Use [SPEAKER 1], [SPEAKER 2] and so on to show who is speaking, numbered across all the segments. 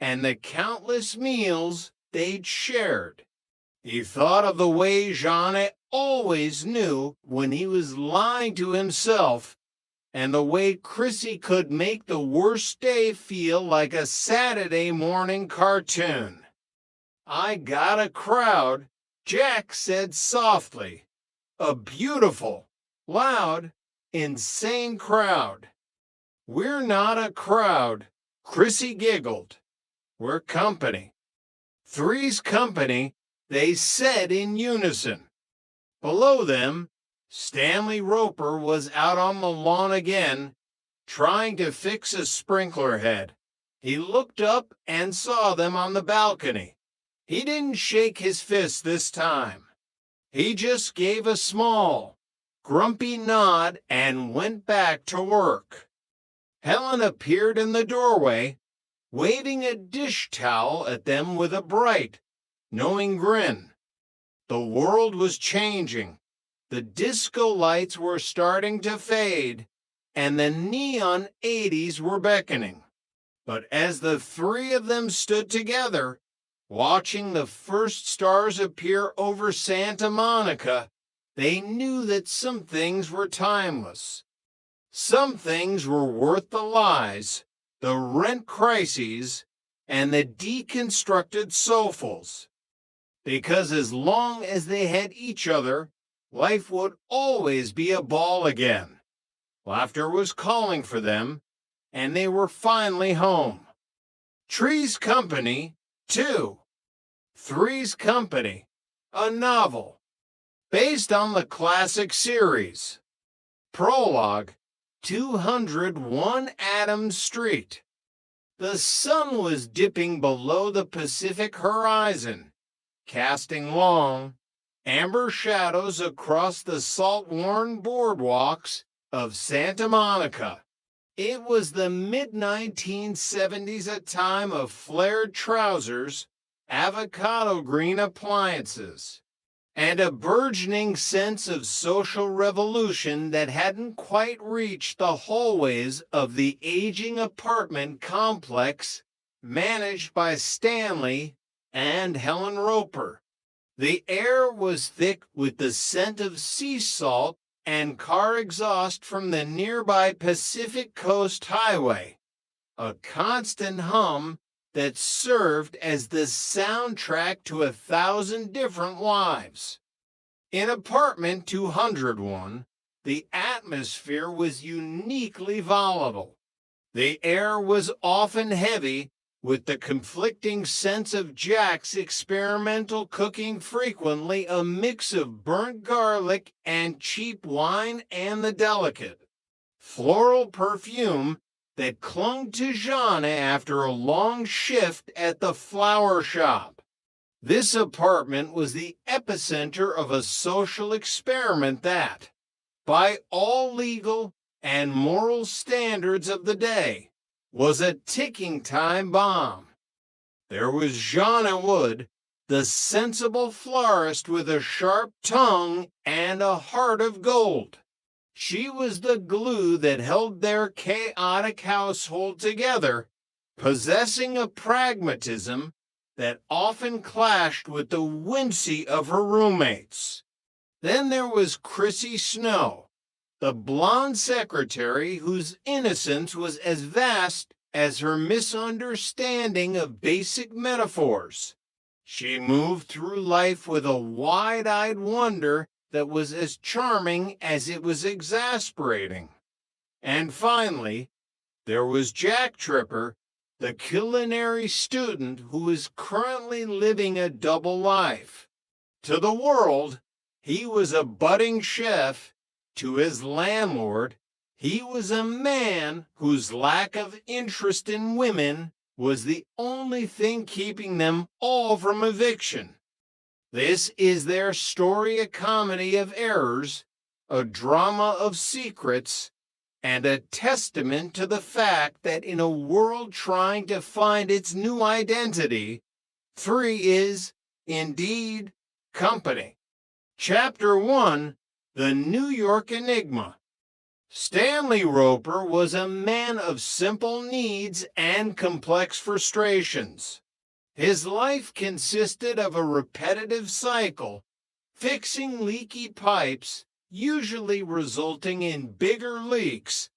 [SPEAKER 1] and the countless meals they'd shared. He thought of the way Jeanne always knew when he was lying to himself, and the way Chrissy could make the worst day feel like a Saturday morning cartoon. "I got a crowd," Jack said softly. "A beautiful, loud, insane crowd." "We're not a crowd," Chrissy giggled. "We're company." "Three's Company," they said in unison. Below them, Stanley Roper was out on the lawn again, trying to fix a sprinkler head. He looked up and saw them on the balcony. He didn't shake his fist this time. He just gave a small, grumpy nod and went back to work. Helen appeared in the doorway, waving a dish towel at them with a bright, knowing grin. The world was changing. The disco lights were starting to fade, and the neon 80s were beckoning. But as the three of them stood together, watching the first stars appear over Santa Monica, they knew that some things were timeless. Some things were worth the lies, the rent crises, and the deconstructed soulfuls. Because as long as they had each other, life would always be a ball again. Laughter was calling for them, and they were finally home. Three's Company, 2. Three's Company, a novel, based on the classic series. Prologue, 201 Adams Street. The sun was dipping below the Pacific horizon, casting long, amber shadows across the salt-worn boardwalks of Santa Monica. It was the mid-1970s, a time of flared trousers, avocado green appliances, and a burgeoning sense of social revolution that hadn't quite reached the hallways of the aging apartment complex managed by Stanley and Helen Roper. The air was thick with the scent of sea salt and car exhaust from the nearby Pacific Coast Highway, a constant hum that served as the soundtrack to 1,000 different lives. In apartment 201, the atmosphere was uniquely volatile. The air was often heavy, with the conflicting sense of Jack's experimental cooking, frequently a mix of burnt garlic and cheap wine, and the delicate, floral perfume that clung to Jeanne after a long shift at the flower shop. This apartment was the epicenter of a social experiment that, by all legal and moral standards of the day, was a ticking time bomb. There was Jeanne Wood, the sensible florist with a sharp tongue and a heart of gold. She was the glue that held their chaotic household together, possessing a pragmatism that often clashed with the whimsy of her roommates. Then there was Chrissy Snow, the blonde secretary whose innocence was as vast as her misunderstanding of basic metaphors. She moved through life with a wide-eyed wonder that was as charming as it was exasperating. And finally, there was Jack Tripper, the culinary student who is currently living a double life. To the world, he was a budding chef. To his landlord, he was a man whose lack of interest in women was the only thing keeping them all from eviction. This is their story, a comedy of errors, a drama of secrets, and a testament to the fact that in a world trying to find its new identity, three is, indeed, company. Chapter 1, The New York Enigma. Stanley Roper was a man of simple needs and complex frustrations. His life consisted of a repetitive cycle, fixing leaky pipes, usually resulting in bigger leaks,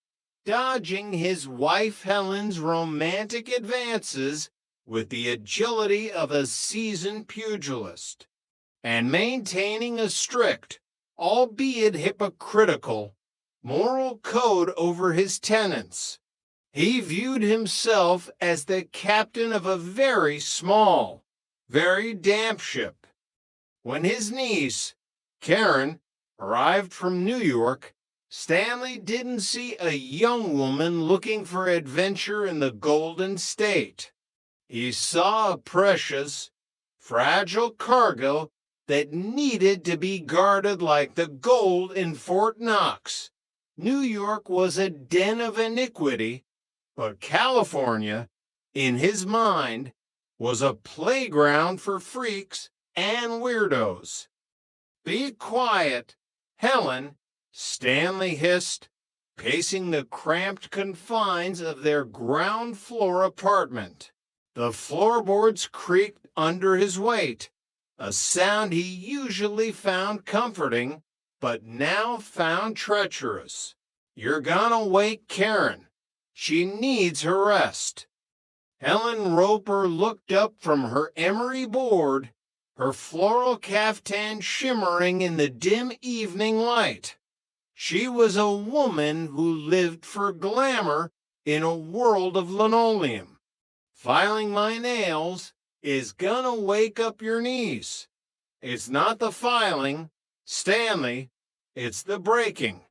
[SPEAKER 1] dodging his wife Helen's romantic advances with the agility of a seasoned pugilist, and maintaining a strict, albeit hypocritical, moral code over his tenants. He viewed himself as the captain of a very small, very damp ship. When his niece, Karen, arrived from New York, Stanley didn't see a young woman looking for adventure in the Golden State. He saw a precious, fragile cargo that needed to be guarded like the gold in Fort Knox. New York was a den of iniquity, but California, in his mind, was a playground for freaks and weirdos. "Be quiet, Helen," Stanley hissed, pacing the cramped confines of their ground floor apartment. The floorboards creaked under his weight, a sound he usually found comforting, but now found treacherous. "You're gonna wake Karen. She needs her rest." Helen Roper looked up from her emery board, her floral caftan shimmering in the dim evening light. She was a woman who lived for glamour in a world of linoleum. "Filing my nails is gonna wake up your knees. It's not the filing, Stanley, it's the breaking.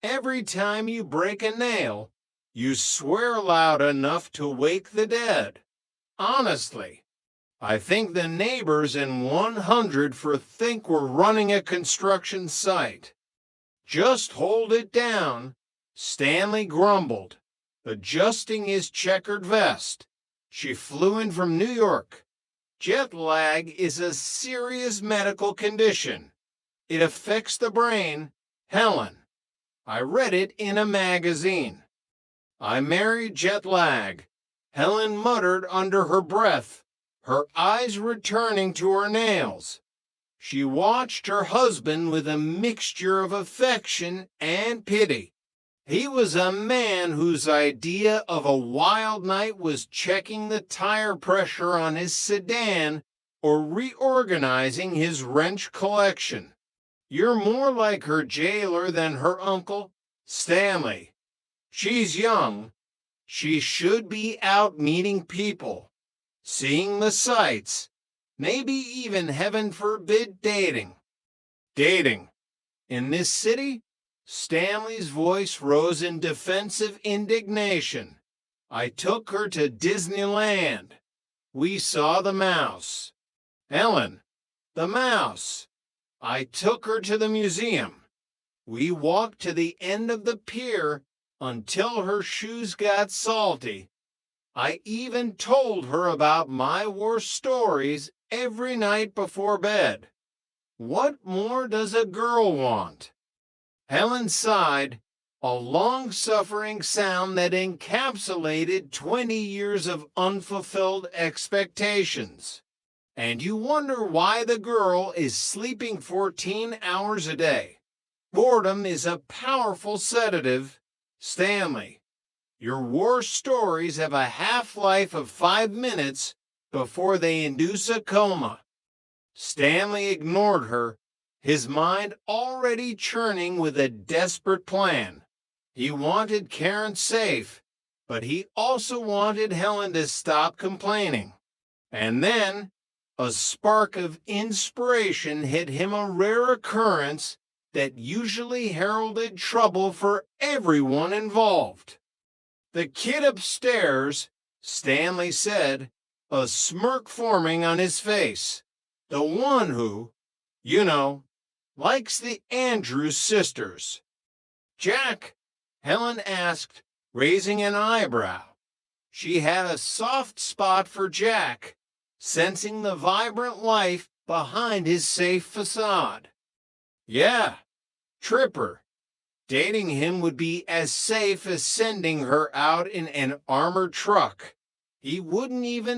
[SPEAKER 1] Every time you break a nail, you swear loud enough to wake the dead. Honestly, I think the neighbors in 100 think we're running a construction site." "Just hold it down," Stanley grumbled, adjusting his checkered vest. "She flew in from New York. Jet lag is a serious medical condition. It affects the brain, Helen. I read it in a magazine." "I married jet lag," Helen muttered under her breath, her eyes returning to her nails. She watched her husband with a mixture of affection and pity. He was a man whose idea of a wild night was checking the tire pressure on his sedan or reorganizing his wrench collection. "You're more like her jailer than her uncle, Stanley. She's young. She should be out meeting people, seeing the sights, maybe even, heaven forbid, dating." "Dating? In this city?" Stanley's voice rose in defensive indignation. "I took her to Disneyland. We saw the mouse." "Ellen, the mouse." "I took her to the museum. We walked to the end of the pier until her shoes got salty. I even told her about my worst stories every night before bed. What more does a girl want?" Helen sighed, a long-suffering sound that encapsulated 20 years of unfulfilled expectations. "And you wonder why the girl is sleeping 14 hours a day. Boredom is a powerful sedative, Stanley. Your worst stories have a half-life of 5 minutes before they induce a coma." Stanley ignored her, his mind already churning with a desperate plan. He wanted Karen safe, but he also wanted Helen to stop complaining. And then a spark of inspiration hit him, a rare occurrence that usually heralded trouble for everyone involved. "The kid upstairs," Stanley said, a smirk forming on his face. "The one who, you know, likes the Andrews sisters." "Jack?" Helen asked, raising an eyebrow. She had a soft spot for Jack, sensing the vibrant life behind his safe facade. "Yeah, Tripper. Dating him would be as safe as sending her out in an armored truck. He wouldn't even